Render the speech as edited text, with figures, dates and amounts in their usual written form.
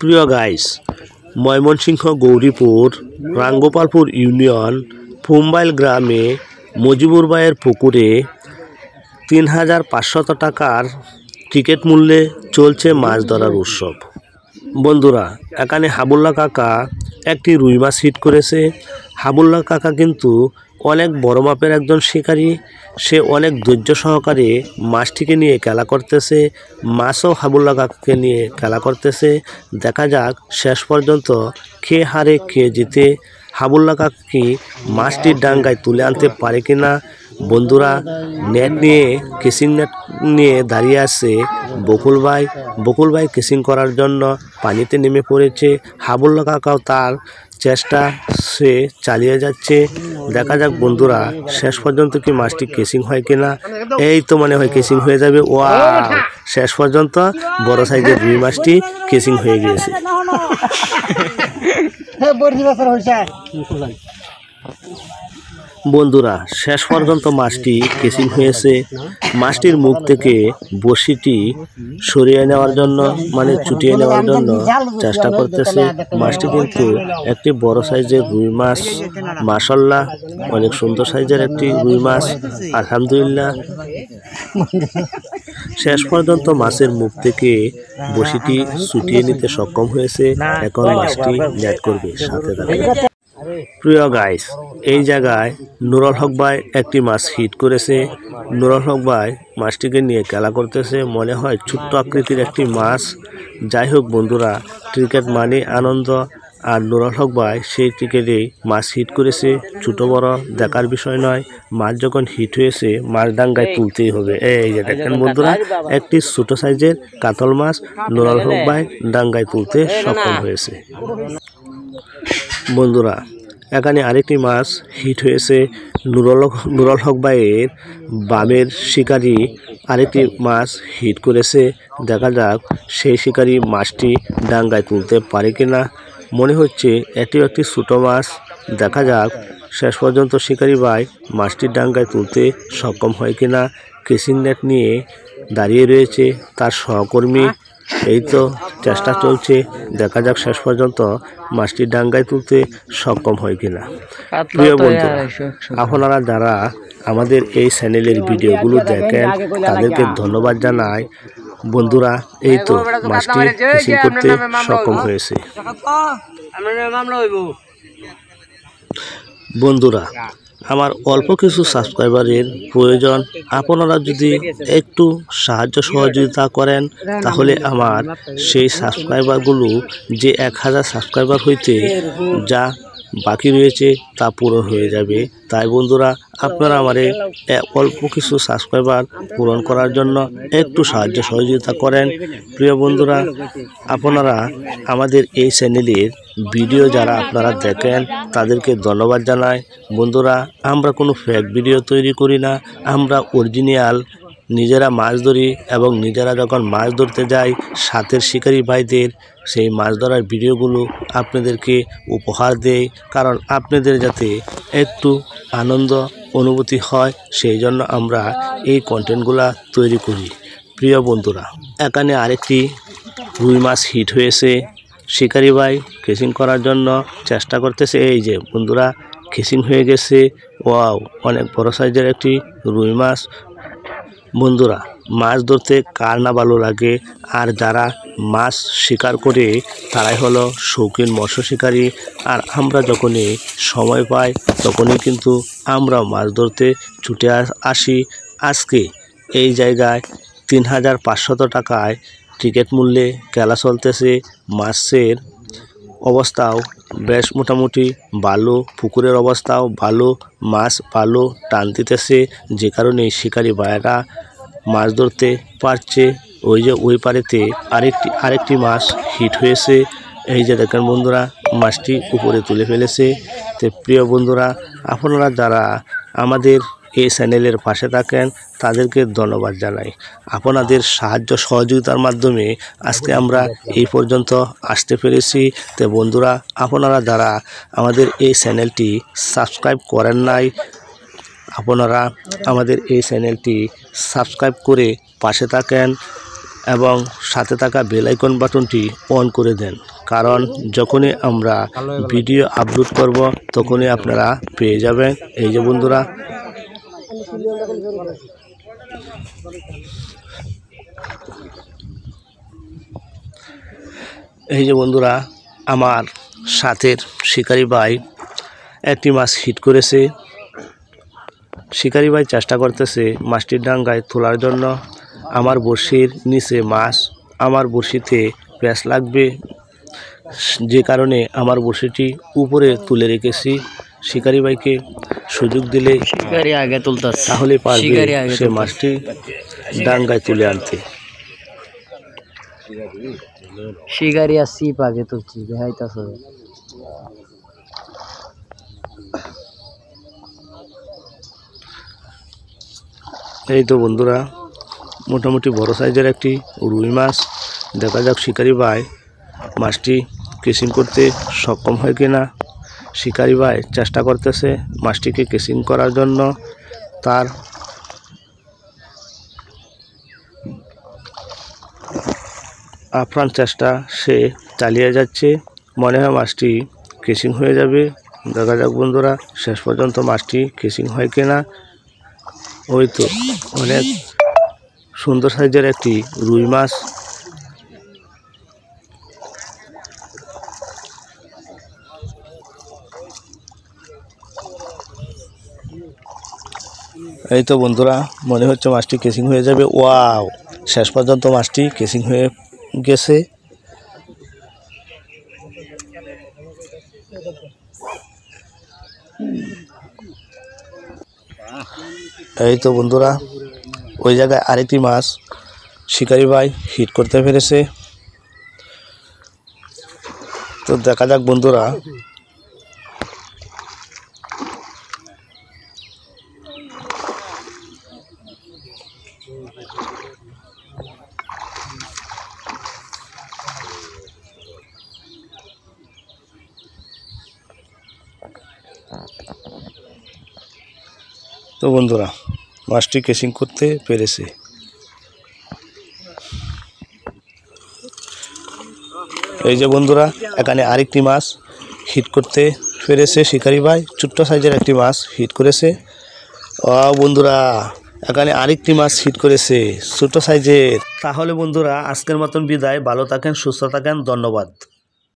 প্রিয় guys, Mymensingh Gauripur রাঙ্গোপালপুর union ফুমবাইল গ্রামে মজিবুর ভাইয়ের পুকুরে ৩৫০০ টাকার টিকিট মূল্যে চলছে মাছ ধরার উৎসব। বন্ধুরা, এখানে হাবুল্লাহ কাকা একটি রুই মাছ হিট করেছে। হাবুল্লাহ কাকা কিন্তু অনেক বড় মাপের একজন শিকারী। সে অনেক ধৈর্য সহকারে মাছটিকে নিয়ে খেলা করতেছে, মাছও হাবুল্লাহ কাকাকে নিয়ে খেলা করতেছে। দেখা যাক শেষ পর্যন্ত কে হারে কে জিতে, হাবুল্লাহ কাকা কি মাছটির ডাঙ্গায় তুলে আনতে পারে কিনা। বন্ধুরা, নেট নিয়ে কেসিং নেট নিয়ে দাঁড়িয়ে আছে বকুল ভাই কেসিং করার জন্য পানিতে নেমে পড়েছে। হাবুল্লাহ কাকাও তার চেষ্টা সে চালিয়ে যাচ্ছে। দেখা যাক বন্ধুরা শেষ পর্যন্ত কি মাছটি কেসিং হয় কিনা। এই তো মনে হয় কেসিং হয়ে যাবে। ওয়াও, শেষ পর্যন্ত বড় সাইজের রুই মাছটি কেসিং হয়ে গিয়েছে। বন্ধুরা, শেষ পর্যন্ত মাছটি কেসিং হয়েছে। মাছটির মুখ থেকে বড়শিটি সরিয়ে নেওয়ার জন্য, মানে চুটিয়ে নেওয়ার জন্য চেষ্টা করতেছে। মাছটি কিন্তু একটি বড় সাইজের রুই মাছ। মাশাআল্লাহ, অনেক সুন্দর সাইজের একটি রুই মাছ। আলহামদুলিল্লাহ, শেষ পর্যন্ত মাছের মুখ থেকে বড়শিটি ছুটিয়ে নিতে সক্ষম হয়েছে। এখন মাছটি নেট করবে সাথে সাথে। প্রিয় গাইস, এই জায়গায় নুরুল হক ভাই একটি মাছ হিট করেছে। নুরুল হক ভাই মাছটিকে নিয়ে খেলা করতেছে। মনে হয় ছোট্ট আকৃতির একটি মাছ। যাই হোক বন্ধুরা, ক্রিকেট মানে আনন্দ, আর নুরুল হক ভাই সেই ক্রিকেটেই মাছ হিট করেছে। ছোট বড় দেখার বিষয় নয়, মাছ যখন হিট হয়েছে মাছ ডাঙ্গায় তুলতেই হবে। এই যে দেখেন বন্ধুরা, একটি ছোট সাইজের কাতল মাছ নুরুল হক ভাই ডাঙ্গায় তুলতে সক্ষম হয়েছে। বন্ধুরা, এখানে আরেকটি মাছ হিট হয়েছে। নুরুল হক ভাইয়ের বামের শিকারি আরেকটি মাছ হিট করেছে। দেখা যাক সেই শিকারি মাছটি ডাঙ্গায় তুলতে পারে কিনা। মনে হচ্ছে এটিও একটি ছোটো মাছ। দেখা যাক শেষ পর্যন্ত শিকারি ভাই মাছটির ডাঙ্গায় তুলতে সক্ষম হয় কিনা। কেসিং নেট নিয়ে দাঁড়িয়ে রয়েছে তার সহকর্মী। এই তো চেষ্টা চলছে, দেখা যাক শেষ পর্যন্ত মাছটি ডাঙ্গায় তুলতে সক্ষম হয় কিনা। প্রিয় বন্ধুরা, আপনারা যারা আমাদের এই চ্যানেলের ভিডিওগুলো দেখেন তাদেরকে ধন্যবাদ জানাই। বন্ধুরা, এই তো মাছটি ফিশিং করতে সক্ষম হয়েছে। বন্ধুরা, আমার অল্প কিছু সাবস্ক্রাইবারের প্রয়োজন। আপনারা যদি একটু সাহায্য সহযোগিতা করেন তাহলে আমার সেই সাবস্ক্রাইবারগুলো, যে 1000 সাবস্ক্রাইবার হইতে যা বাকি রয়েছে তা পূরণ হয়ে যাবে। তাই বন্ধুরা, আপনারা আমারে অল্প কিছু সাবস্ক্রাইবার পূরণ করার জন্য একটু সাহায্য সহযোগিতা করেন। প্রিয় বন্ধুরা, আপনারা আমাদের এই চ্যানেলের ভিডিও যারা আপনারা দেখেন তাদেরকে ধন্যবাদ জানাই। বন্ধুরা, আমরা কোনো ফেক ভিডিও তৈরি করি না, আমরা অরিজিনাল নিজেরা মাছ ধরি এবং নিজেরা যখন মাছ ধরতে যাই সাথের শিকারী ভাইদের সেই মাছ ধরার ভিডিওগুলো আপনাদেরকে উপহার দেই, কারণ আপনাদের যাতে একটু আনন্দ অনুভূতি হয় সেই জন্য আমরা এই কন্টেন্টগুলো তৈরি করি। প্রিয় বন্ধুরা, এখানে আরেকটি রুই মাছ হিট হয়েছে। শিকারি ভাই কেসিং করার জন্য চেষ্টা করতেছে। এই যে বন্ধুরা, কেসিং হয়ে গেছে। ওয়াও, অনেক বড় সাইজের একটি রুই মাছ। বন্ধুরা, মাছ ধরতে কার না ভালো লাগে, আর যারা মাছ শিকার করে তারাই হলো শৌখিন মৎস্য শিকারী। আর আমরা যখনই সময় পাই তখনই কিন্তু আমরা মাছ ধরতে ছুটে আসি। আজকে এই জায়গায় ৩৫০০ টাকায় টিকিট মূল্যে খেলা চলতেছে। মাছের অবস্থাও বেশ মোটামুটি ভালো, পুকুরের অবস্থাও ভালো, মাছ ভালো টান দিতেছে, যে কারণে শিকারী ভাইয়েরা মাছ ধরতে পারছে। ওই যে ওই পারেতে আরেকটি মাছ হিট হয়েছে। এই যে দেখেন বন্ধুরা, মাছটি উপরে তুলে ফেলেছে। তো প্রিয় বন্ধুরা, আপনারা যারা আমাদের এই চ্যানেলের পাশে থাকেন তাদেরকে ধন্যবাদ জানাই। আপনাদের সাহায্য সহযোগিতার মাধ্যমে আজকে আমরা এই পর্যন্ত আসতে পেরেছি। তো বন্ধুরা, আপনারা যারা আমাদের এই চ্যানেলটি সাবস্ক্রাইব করেন নাই, আপনারা আমাদের এই চ্যানেলটি সাবস্ক্রাইব করে পাশে থাকেন। এবং সাথে থাকা বেল আইকন বাটনটি অন করে দেন, কারণ যখনই আমরা ভিডিও আপলোড করব তখনই আপনারা পেয়ে যাবেন। এই যে বন্ধুরা, আমার সাথের শিকারি ভাই একটি মাছ হিট করেছে। শিকারি ভাই চেষ্টা করতেছে মাছটির ডাঙ্গায় তোলার জন্য। আমার বড়শির নিচে মাছ, আমার বড়শিতে প্যাঁচ লাগবে, যে কারণে আমার বড়শিটি উপরে তুলে রেখেছি। শিকারি ভাইকে সুযোগ দিলে শিকারি আগে তুলতাছে, তাহলে পারবে সে মাছটি ডাঙ্গায় তুলে আনতে। শিকারি আর সিপ আগে তুলছি, দেখাইতাছে। এই তো বন্ধুরা, মোটামুটি বড় সাইজের একটি রুই মাছ। দেখা যাক শিকারি ভাই মাছটি কেসিং করতে সক্ষম হয় কিনা। শিকারি ভাই চেষ্টা করতেছে মাছটিকে কেসিং করার জন্য, তার আপ্রাণ চেষ্টা সে চালিয়ে যাচ্ছে। মনে হয় মাছটি কেসিং হয়ে যাবে। দেখা যাক বন্ধুরা, শেষ পর্যন্ত মাছটি কেসিং হয় কিনা। ওই তো অনেক সুন্দর সাইজের একটি রুই মাছ। এই তো বন্ধুরা, মনে হচ্ছে মাছটি কেসিং হয়ে যাবে। ওয়াও, শেষ পর্যন্ত মাছটি কেসিং হয়ে গেছে। এই তো বন্ধুরা, ওই জায়গায় আরেকটি মাছ শিকারি ভাই হিট করতে পেরেছে। তো দেখা যাক বন্ধুরা, মাছটি কেসিং করতে পেরেছে। এই যে বন্ধুরা, এখানে আরেকটি মাছ হিট করতে পেরেছে শিকারি ভাই। ছোট্ট সাইজের একটি মাছ হিট করেছে। বন্ধুরা, এখানে আরেকটি মাছ হিট করেছে ছোট সাইজের। তাহলে বন্ধুরা, আজকের মতন বিদায়। ভালো থাকেন, সুস্থ থাকেন, ধন্যবাদ।